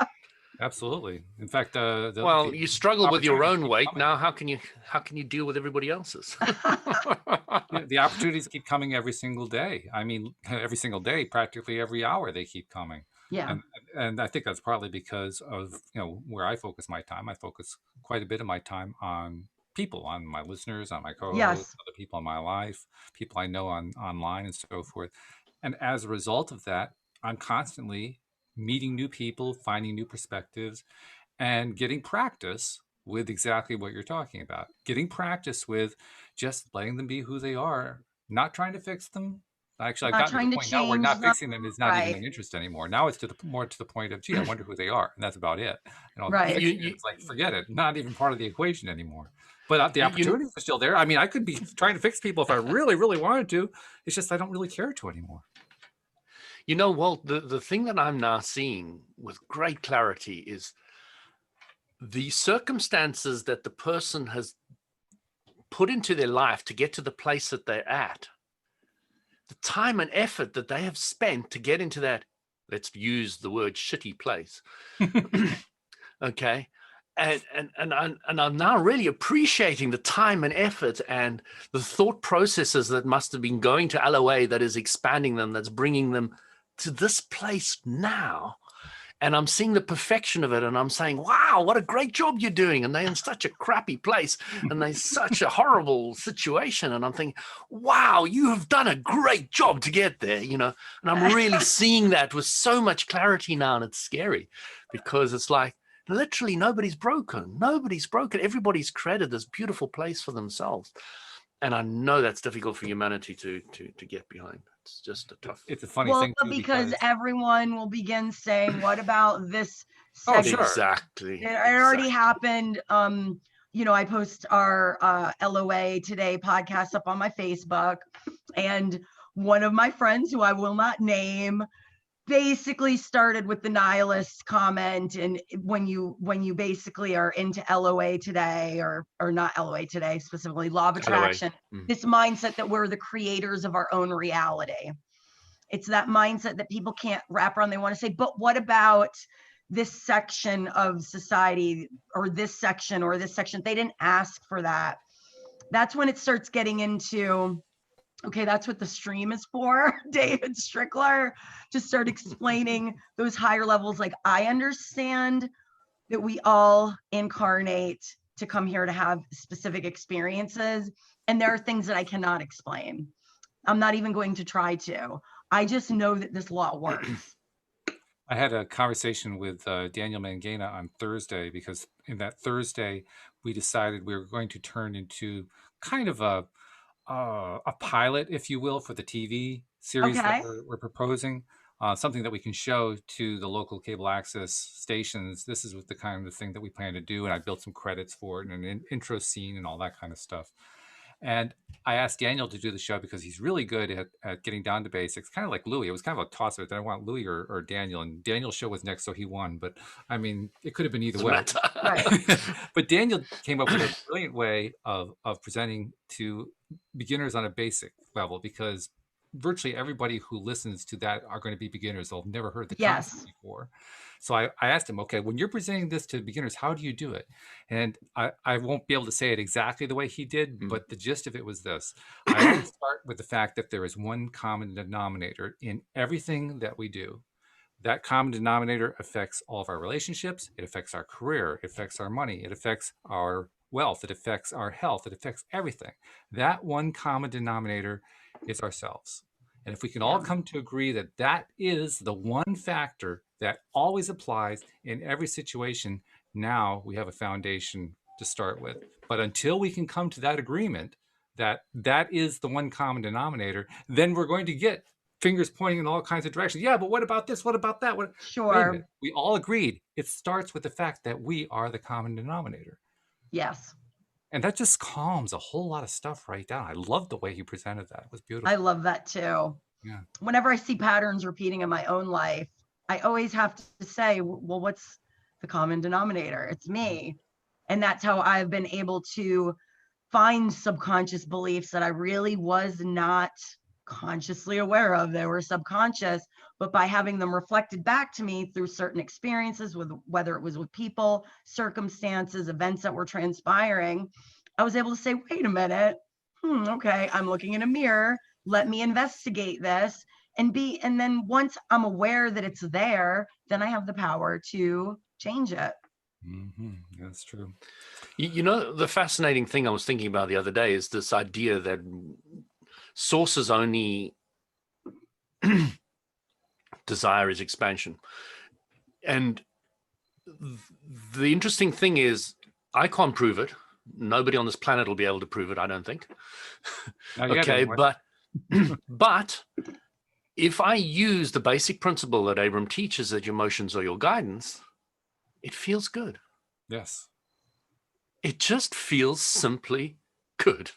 absolutely. In fact, Well, the you struggle with your opportunities own keep weight. coming. Now, how can you deal with everybody else's? The opportunities keep coming every single day. I mean, every single day, practically every hour, they keep coming. Yeah. And I think that's partly because of where I focus my time. I focus quite a bit of my time on people, on my listeners, on my co-hosts, Yes. other people in my life, people I know online and so forth. And as a result of that, I'm constantly meeting new people, finding new perspectives, and getting practice with exactly what you're talking about. Getting practice with just letting them be who they are, not trying to fix them. Actually, I've Not gotten to the trying to point now where change not them. fixing them is not even Right. an interest anymore. Now it's more to the point of, gee, I wonder who they are, and that's about it. Right. Fixing it, it's like forget it, not even part of the equation anymore. But the you, you, opportunities are still there. I mean, I could be trying to fix people if I really, really wanted to. It's just I don't really care to anymore. you know, Walt, the thing that I'm now seeing with great clarity is the circumstances that the person has put into their life to get to the place that they're at, the time and effort that they have spent to get into that, let's use the word shitty place. Okay. And I'm now really appreciating the time and effort and the thought processes that must have been going to LOA that is expanding them, that's bringing them to this place now. And I'm seeing the perfection of it, and I'm saying, wow, what a great job you're doing. And they're in such a crappy place, and they're such a horrible situation. And I'm thinking, wow, you have done a great job to get there, And I'm really seeing that with so much clarity now, and it's scary because it's like, literally nobody's broken. Nobody's broken. Everybody's created this beautiful place for themselves. And I know that's difficult for humanity to get behind. It's just a tough. It's a funny Well, thing too because because everyone will begin saying, what about this oh segment? sure, Exactly. It already happened. I post our LOA Today podcast up on my Facebook, and one of my friends, who I will not name, basically started with the nihilist comment. And when you basically are into LOA Today, or not LOA Today specifically, law of attraction, this mindset that we're the creators of our own reality. It's that mindset that people can't wrap around. They want to say, but what about this section of society, or this section, or this section? They didn't ask for that. That's when it starts getting into, okay, that's what the stream is for, David Strickler, to start explaining those higher levels. Like, I understand that we all incarnate to come here to have specific experiences, and there are things that I cannot explain. I'm not even going to try to. I just know that this law works. I had a conversation with Daniel Mangana on Thursday, because in that Thursday we decided we were going to turn into kind of a pilot, if you will, for the TV series that Okay. we're proposing. Something that we can show to the local cable access stations. This is the kind of thing that we plan to do, and I built some credits for it and an intro scene and all that kind of stuff. And I asked Daniel to do the show because he's really good at getting down to basics, kind of like Louis. It was kind of a toss-up. Did I want Louis or Daniel? And Daniel's show was next, so he won. But I mean, it could have been either way. Right. But Daniel came up with a brilliant way of presenting to beginners on a basic level, because virtually everybody who listens to that are going to be beginners. They'll never heard the concept before. So I asked him, okay, when you're presenting this to beginners, how do you do it? And I won't be able to say it exactly the way he did, but the gist of it was this. I always start with the fact that there is one common denominator in everything that we do. That common denominator affects all of our relationships. It affects our career. It affects our money. It affects our wealth. It affects our health. It affects everything. That one common denominator is ourselves. And if we can all come to agree that that is the one factor that always applies in every situation, now we have a foundation to start with. But until we can come to that agreement, that is the one common denominator, then we're going to get fingers pointing in all kinds of directions. Yeah, but what about this? What about that? Wait a Sure. minute. We all agreed. It starts with the fact that we are the common denominator. Yes. And that just calms a whole lot of stuff right down. I love the way he presented that. It was beautiful. I love that too. Yeah. Whenever I see patterns repeating in my own life, I always have to say, well, what's the common denominator? It's me. And that's how I've been able to find subconscious beliefs that I really was not consciously aware of. They were subconscious, but by having them reflected back to me through certain experiences, with whether it was with people, circumstances, events that were transpiring, I was able to say, wait a minute, okay, I'm looking in a mirror. Let me investigate this and then once I'm aware that it's there, then I have the power to change it. Mm-hmm. That's true. You know, the fascinating thing I was thinking about the other day is this idea that source's only desire is expansion. And the interesting thing is, I can't prove it. Nobody on this planet will be able to prove it, I don't think. Okay, but if I use the basic principle that Abram teaches, that your emotions are your guidance, it feels good. Yes. It just feels simply good.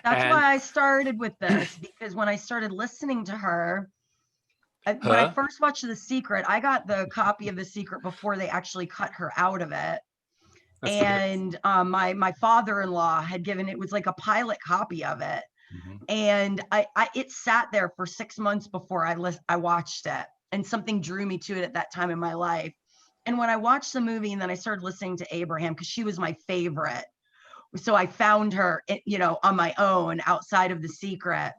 That's why I started with this, because when I started listening to her, when I first watched The Secret, I got the copy of The Secret before they actually cut her out of it. That's and my father-in-law had given, it was like a pilot copy of it. Mm-hmm. And it sat there for 6 months before I watched it, and something drew me to it at that time in my life. And when I watched the movie and then I started listening to Abraham, because she was my favorite, so I found her, on my own outside of The Secret,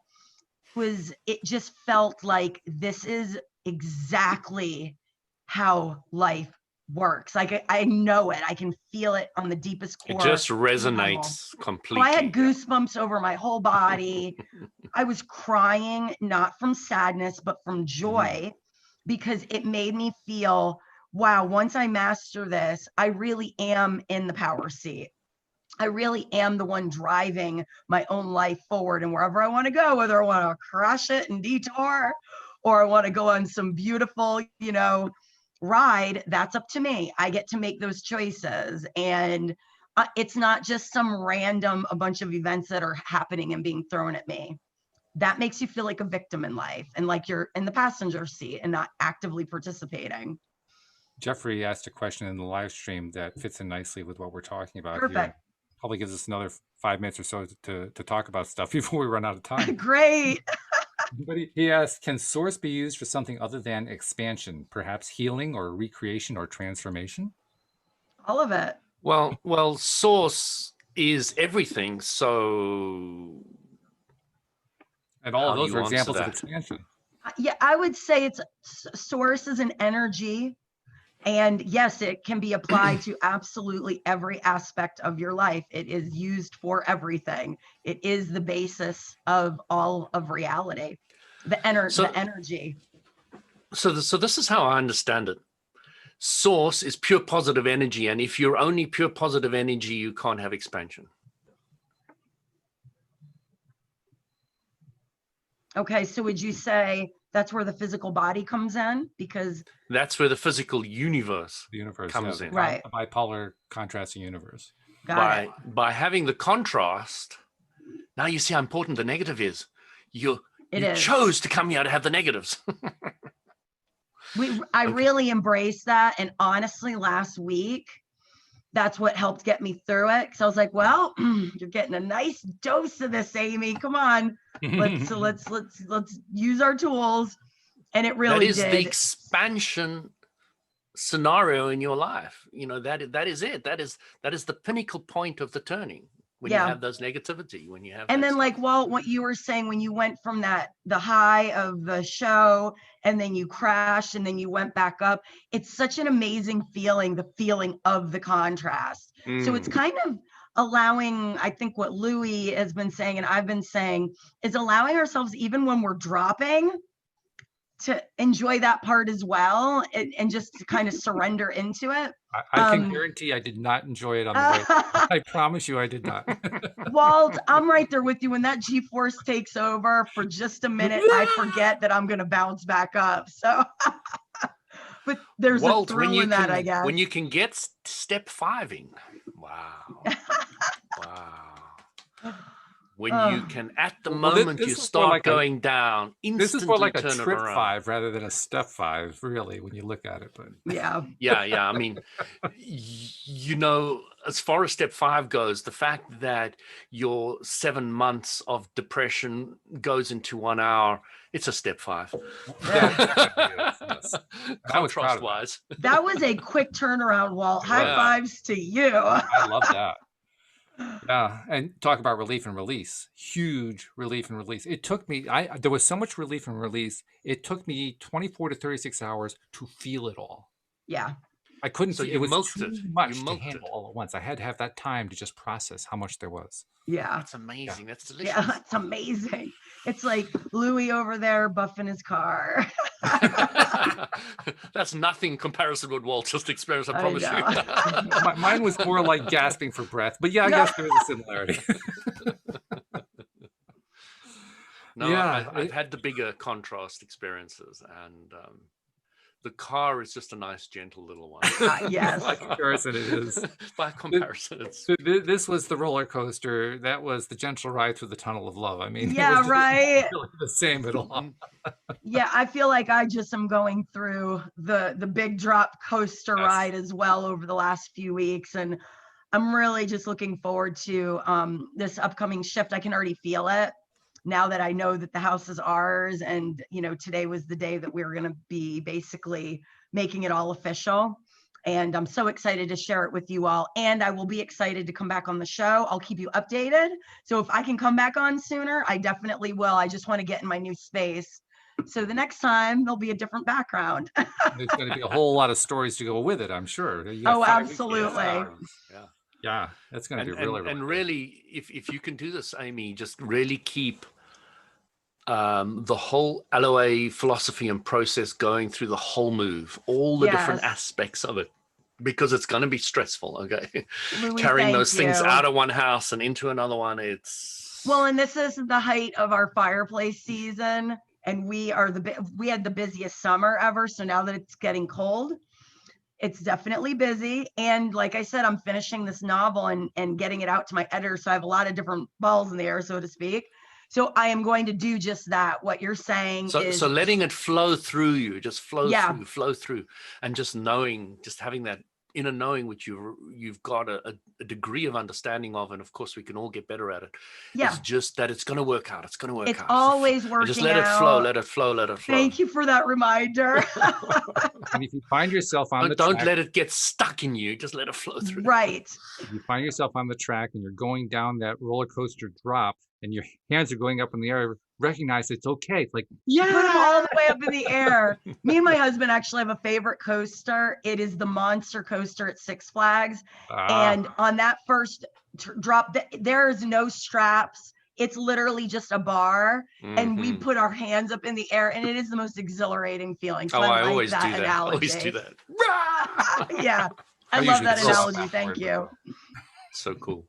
it just felt like this is exactly how life works. Like I know it. I can feel it on the deepest core. It just resonates completely. So I had goosebumps over my whole body. I was crying, not from sadness, but from joy, because it made me feel, wow, once I master this, I really am in the power seat. I really am the one driving my own life forward, and wherever I want to go, whether I want to crush it and detour, or I want to go on some beautiful, ride, that's up to me. I get to make those choices. And it's not just some random, a bunch of events that are happening and being thrown at me. That makes you feel like a victim in life, and like you're in the passenger seat and not actively participating. Jeffrey asked a question in the live stream that fits in nicely with what we're talking about. Perfect. Here. Probably gives us another 5 minutes or so to talk about stuff before we run out of time. Great. But he asked, can source be used for something other than expansion, perhaps healing or recreation or transformation? All of it. Well, source is everything. So, and all of those are examples of expansion. Yeah, I would say it's source is an energy. And yes, it can be applied to absolutely every aspect of your life. It is used for everything. It is the basis of all of reality, the energy. So this is how I understand it. Source is pure positive energy. And if you're only pure positive energy, you can't have expansion. Okay, so would you say that's where the physical body comes in? Because that's where the physical universe comes in. Right. A bipolar contrasting universe. By having the contrast, now you see how important the negative is. You chose to come here to have the negatives. I really embraced that. And honestly, last week, that's what helped get me through it. Because I was like, well, you're getting a nice dose of this, Amy. Come on. Let's use our tools. And it really did. That is the expansion scenario in your life. That is it. That is the pinnacle point of the turning. When you have those negativity, when you have, and then like, Walt, what you were saying, when you went from the high of the show and then you crashed and then you went back up, it's such an amazing feeling, the feeling of the contrast. So it's kind of allowing, I think what Louis has been saying and I've been saying, is allowing ourselves, even when we're dropping, to enjoy that part as well, and just to kind of surrender into it. I can guarantee I did not enjoy it on the way. I promise you I did not. Walt, I'm right there with you. When that G-force takes over for just a minute, I forget that I'm going to bounce back up. So, but there's Walt, a thrill in that, I guess. When you can get step 5ing. Wow. Wow. When you can, at the moment you start going down, instantly this is more like a turn it trip around. 5 rather than a step 5, really, when you look at it. But yeah. I mean, you know, as far as step 5 goes, the fact that your 7 months of depression goes into 1 hour, it's a step 5. yes. Contrast wise. That was a quick turnaround, Walt. High fives to you. I love that. Yeah, and talk about relief and release. Huge relief and release. It took me, there was so much relief and release. It took me 24 to 36 hours to feel it all. Yeah. I couldn't. So it was too much to milked handle all at once. I had to have that time to just process how much there was. Yeah. That's amazing. That's delicious. Yeah, it's amazing. It's like Louis over there buffing his car. That's nothing in comparison with Walt just experienced, I promise you. Mine was more like gasping for breath, but yeah, I guess there is a similarity. I've had the bigger contrast experiences, and the car is just a nice, gentle little one. Yes. By comparison, it is. By comparison, it's... This was the roller coaster. That was the gentle ride through the tunnel of love. I mean, yeah, it was right. Really the same at all. Yeah, I feel like I just am going through the big drop coaster ride as well over the last few weeks, and I'm really just looking forward to this upcoming shift. I can already feel it now that I know that the house is ours, and you know, today was the day that we were going to be basically making it all official. And I'm so excited to share it with you all, and I will be excited to come back on the show. I'll keep you updated. So if I can come back on sooner, I definitely will. I just want to get in my new space, so the next time there'll be a different background. There's going to be a whole lot of stories to go with it, I'm sure. Oh, absolutely. Yeah, that's going to be really and really, if you can do this, Amy, just really keep the whole LOA philosophy and process going through the whole move, all the different aspects of it, because it's going to be stressful. Okay, Louis, carrying those things out of one house and into another one. It's and this is the height of our fireplace season, and we had the busiest summer ever. So now that it's getting cold, it's definitely busy. And like I said, I'm finishing this novel and getting it out to my editor. So I have a lot of different balls in the air, so to speak. So I am going to do just that. What you're saying is... So letting it flow through you, just flow through, and just knowing, just having that inner knowing, which you've got a degree of understanding of, and of course we can all get better at it. It's just that it's going to work out. It's going to work out. It's always working out. Just let it flow, let it flow, let it flow. Thank you for that reminder. And if you find yourself on the track, don't let it get stuck in you. Just let it flow through. Right. If you find yourself on the track and you're going down that roller coaster drop and your hands are going up in the air, recognize it's okay. It's like, put them all the way up in the air. Me and my husband actually have a favorite coaster. It is the Monster Coaster at Six Flags. And on that first drop, there is no straps. It's literally just a bar, and we put our hands up in the air, and it is the most exhilarating feeling. So I always do that. Analogy. I always do that. Yeah, I love that analogy. Thank you. So cool.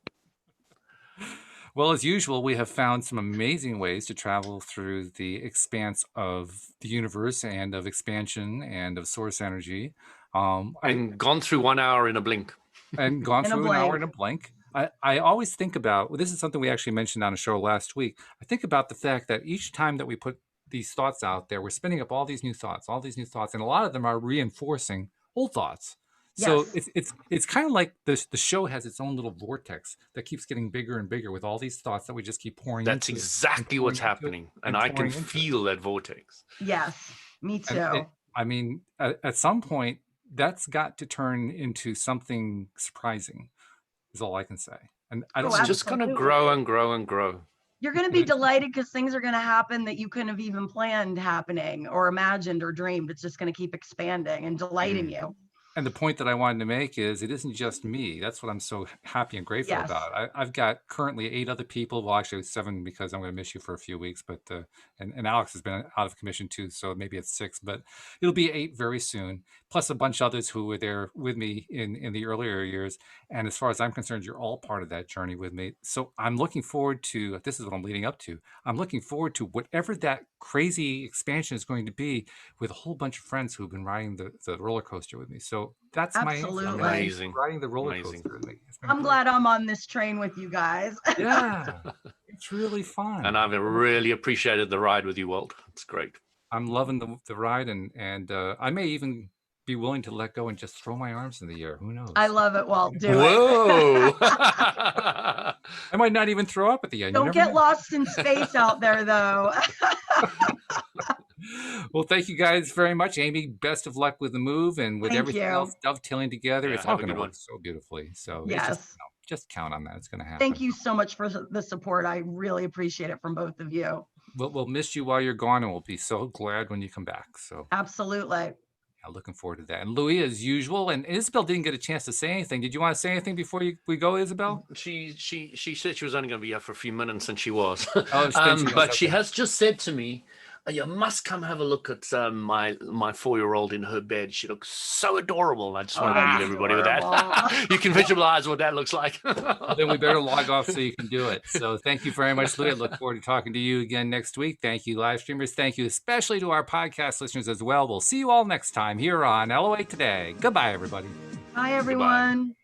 Well, as usual, we have found some amazing ways to travel through the expanse of the universe and of expansion and of source energy. And gone through 1 hour in a blink. And gone through an hour in a blink. I always think about, this is something we actually mentioned on a show last week. I think about the fact that each time that we put these thoughts out there, we're spinning up all these new thoughts, and a lot of them are reinforcing old thoughts. So it's kind of like the show has its own little vortex that keeps getting bigger and bigger with all these thoughts that we just keep pouring into. That's exactly what's happening. And I can feel that vortex. Yes, me too. I mean, at some point, that's got to turn into something surprising, is all I can say. And it's just going to grow and grow and grow. You're going to be delighted because things are going to happen that you couldn't have even planned happening or imagined or dreamed. It's just going to keep expanding and delighting you. And the point that I wanted to make is it isn't just me. That's what I'm so happy and grateful Yes. about. I've got currently 8 other people. Well, actually 7 because I'm going to miss you for a few weeks, but and Alex has been out of commission too, so maybe it's 6, but it'll be 8 very soon. Plus a bunch of others who were there with me in the earlier years. And as far as I'm concerned, you're all part of that journey with me. So I'm looking forward to, this is what I'm leading up to. I'm looking forward to whatever that crazy expansion is going to be with a whole bunch of friends who've been riding the roller coaster with me. So that's my answer. Absolutely. Amazing. Riding the roller Amazing. coaster with me. I'm glad I'm on this train with you guys. Yeah, it's really fun. And I've really appreciated the ride with you, Walt. It's great. I'm loving the ride, and I may even be willing to let go and just throw my arms in the air. Who knows? I love it, Walt. Do it. Whoa! I might not even throw up at the end. Don't get lost in space out there, though. Well, thank you guys very much, Amy. Best of luck with the move and with Thank everything you. else dovetailing together. Yeah, it's all have a going to good work one. so beautifully. So Yes. just count on that. It's going to happen. Thank you so much for the support. I really appreciate it from both of you. We'll miss you while you're gone, and we'll be so glad when you come back. So Absolutely. yeah, looking forward to that. And Louis, as usual, and Isabel didn't get a chance to say anything. Did you want to say anything before we go, Isabel? She said she was only going to be here for a few minutes, and she was. Oh, but she has just said to me, "You must come have a look at my 4-year-old in her bed. She looks so adorable." And I just want to leave everybody with that. You can visualize what that looks like. Well, then we better log off so you can do it. So thank you very much, Louis. I look forward to talking to you again next week. Thank you, live streamers. Thank you especially to our podcast listeners as well. We'll see you all next time here on LOA Today. Goodbye, everybody. Bye, everyone. Goodbye.